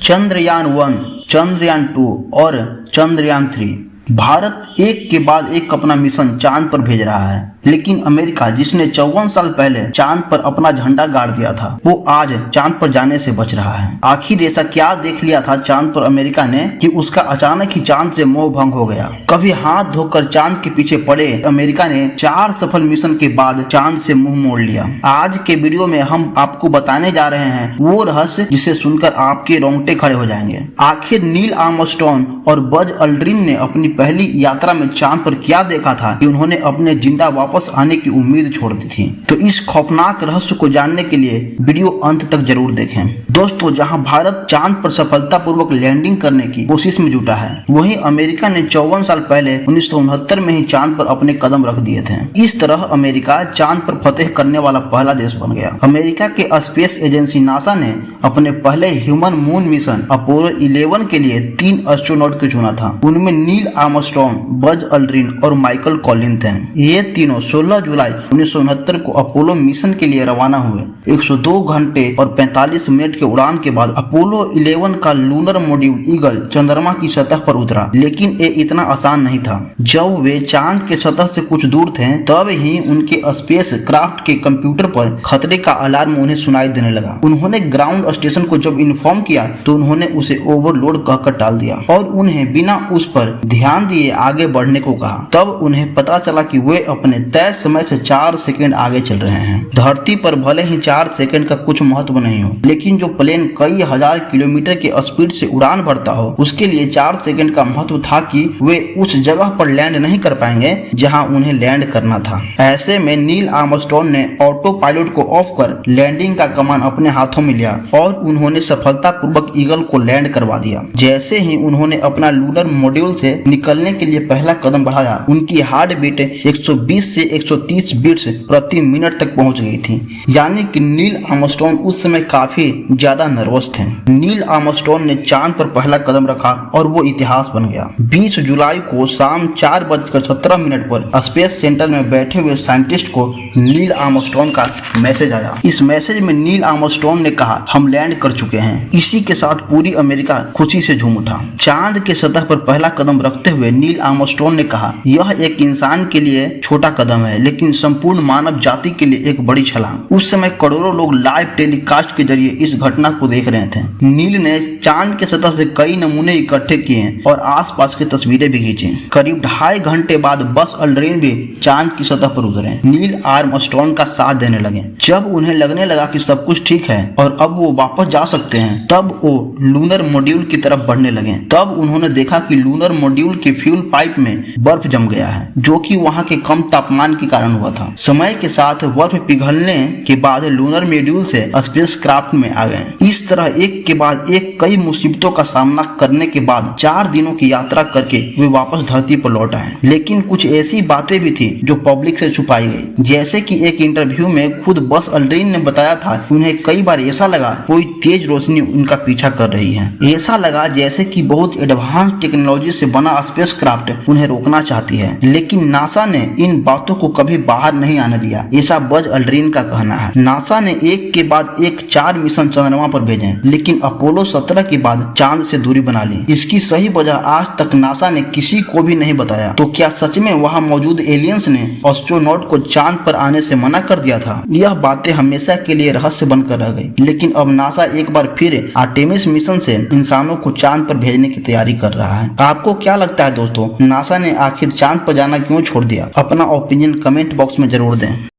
चंद्रयान-1, चंद्रयान-2 और चंद्रयान-3। भारत एक के बाद एक अपना मिशन चांद पर भेज रहा है, लेकिन अमेरिका जिसने 54 साल पहले चांद पर अपना झंडा गाड़ दिया था, वो आज चांद पर जाने से बच रहा है। आखिर ऐसा क्या देख लिया था चांद पर अमेरिका ने कि उसका अचानक ही चांद से मोह भंग हो गया। कभी हाथ धोकर चांद के पीछे पड़े अमेरिका ने 4 सफल मिशन के बाद चांद से मुंह मोड़ लिया। आज के वीडियो में हम आपको बताने जा रहे हैं वो रहस्य जिसे सुनकर आपके रोंगटे खड़े हो जाएंगे। आखिर नील आर्मस्ट्रॉन्ग और बज अल्ड्रिन ने अपनी पहली यात्रा में चांद पर क्या देखा था कि उन्होंने अपने जिंदा वापस आने की उम्मीद छोड़ दी थी। तो इस खौफनाक रहस्य को जानने के लिए वीडियो अंत तक जरूर देखें। दोस्तों, जहां भारत चांद पर सफलतापूर्वक लैंडिंग करने की कोशिश में जुटा है, वहीं अमेरिका ने 54 साल पहले 1969 में ही चांद पर अपने कदम रख दिए थे। इस तरह अमेरिका चांद पर फतेह करने वाला पहला देश बन गया। अमेरिका के स्पेस एजेंसी नासा ने अपने पहले ह्यूमन मून मिशन अपोलो 11 के लिए 3 एस्ट्रोनॉट को चुना था। उनमें नील आर्मस्ट्रॉन्ग, बज अल्ड्रिन और माइकल कॉलिन थे। ये तीनों 16 जुलाई 1969 को अपोलो मिशन के लिए रवाना हुए। 102 घंटे और 45 मिनट के उड़ान के बाद अपोलो 11 का लूनर मॉड्यूल ईगल चंद्रमा की सतह पर उतरा, लेकिन ये इतना आसान नहीं था। जब वे चांद के सतह से कुछ दूर थे, तब ही उनके स्पेस क्राफ्ट के कंप्यूटर पर खतरे का अलार्म उन्हें सुनाई देने लगा। उन्होंने ग्राउंड स्टेशन को जब इन्फॉर्म किया तो उन्होंने उसे ओवरलोड कहकर टाल दिया और उन्हें बिना उस पर ध्यान दिए आगे बढ़ने को कहा। तब उन्हें पता चला कि वे अपने तय समय से 4 सेकंड आगे चल रहे हैं। धरती पर भले ही 4 सेकंड का कुछ महत्व नहीं हो, लेकिन जो प्लेन कई हजार किलोमीटर के स्पीड से उड़ान भरता हो, उसके लिए 4 सेकंड का महत्व था कि वे उस जगह पर लैंड नहीं कर पाएंगे जहां उन्हें लैंड करना था। ऐसे में नील आर्मस्ट्रॉन्ग ने ऑटो पायलट को ऑफ कर लैंडिंग का कमान अपने हाथों में लिया और उन्होंने सफलतापूर्वक ईगल को लैंड करवा दिया। जैसे ही उन्होंने अपना लूनर मॉड्यूल से निकलने के लिए पहला कदम बढ़ाया, उनकी हार्ट बीट 120 से 130 बीट्स प्रति मिनट तक पहुंच गई थी, यानी कि नील आर्मस्ट्रॉन्ग उस समय काफी ज्यादा नर्वस थे। नील आर्मस्ट्रॉन्ग ने चांद पर पहला कदम रखा और वो इतिहास बन गया। 20 जुलाई को शाम 4:17 पर स्पेस सेंटर में बैठे हुए साइंटिस्ट को नील आर्मस्ट्रॉन्ग का मैसेज आया। इस मैसेज में नील आर्मस्ट्रॉन्ग ने कहा, हम लैंड कर चुके हैं। इसी के साथ पूरी अमेरिका खुशी से झूम उठा। चांद के सतह पर पहला कदम रखते हुए नील आर्मस्ट्रॉन्ग ने कहा, यह एक इंसान के लिए छोटा कदम है, लेकिन संपूर्ण मानव जाति के लिए एक बड़ी छलांग। उस समय करोड़ों लोग लाइव टेलीकास्ट के जरिए इस घटना को देख रहे थे। नील ने चांद के सतह से कई नमूने इकट्ठे किए और आसपास की तस्वीरें भी खींची। करीब 2.5 घंटे बाद बज अल्ड्रिन भी चांद की सतह पर उतरे। नील आर्मस्ट्रॉन्ग का साथ देने लगे। जब उन्हें लगने लगा कि सब कुछ ठीक है और अब वो वापस जा सकते हैं, तब वो लूनर मॉड्यूल की तरफ बढ़ने लगे। तब उन्होंने देखा कि लूनर मॉड्यूल के फ्यूल पाइप में बर्फ जम गया है, जो कि वहां के कम तापमान के कारण हुआ था। समय के साथ बर्फ पिघलने के बाद लूनर मॉड्यूल से स्पेस क्राफ्ट में आ गए। इस तरह एक के बाद एक कई मुसीबतों का सामना करने के बाद 4 दिनों की यात्रा करके वे वापस धरती पर लौट आए। लेकिन कुछ ऐसी बातें भी थी जो पब्लिक से छुपाई गई। जैसे कि एक इंटरव्यू में खुद बज अल्ड्रिन ने बताया था कि उन्हें कई बार ऐसा लगा कोई तेज रोशनी उनका पीछा कर रही है। ऐसा लगा जैसे कि बहुत एडवांस टेक्नोलॉजी से बना स्पेस क्राफ्ट उन्हें रोकना चाहती है, लेकिन नासा ने इन बातों को कभी बाहर नहीं आने दिया, ऐसा बज अल्ड्रिन का कहना है। नासा ने एक के बाद एक 4 मिशन चंद्रमा पर भेजे, लेकिन अपोलो 17 के बाद चांद से दूरी बना ली। इसकी सही वजह आज तक नासा ने किसी को भी नहीं बताया। तो क्या सच में वहां मौजूद एलियंस ने एस्ट्रोनॉट को चांद पर आने से मना कर दिया था? यह बातें हमेशा के लिए रहस्य बनकर रह गई, लेकिन अब नासा एक बार फिर आर्टेमिस मिशन से इंसानों को चांद पर भेजने की तैयारी कर रहा है। आपको क्या लगता है दोस्तों, नासा ने आखिर चांद पर जाना क्यों छोड़ दिया? अपना ओपिनियन कमेंट बॉक्स में जरूर दें।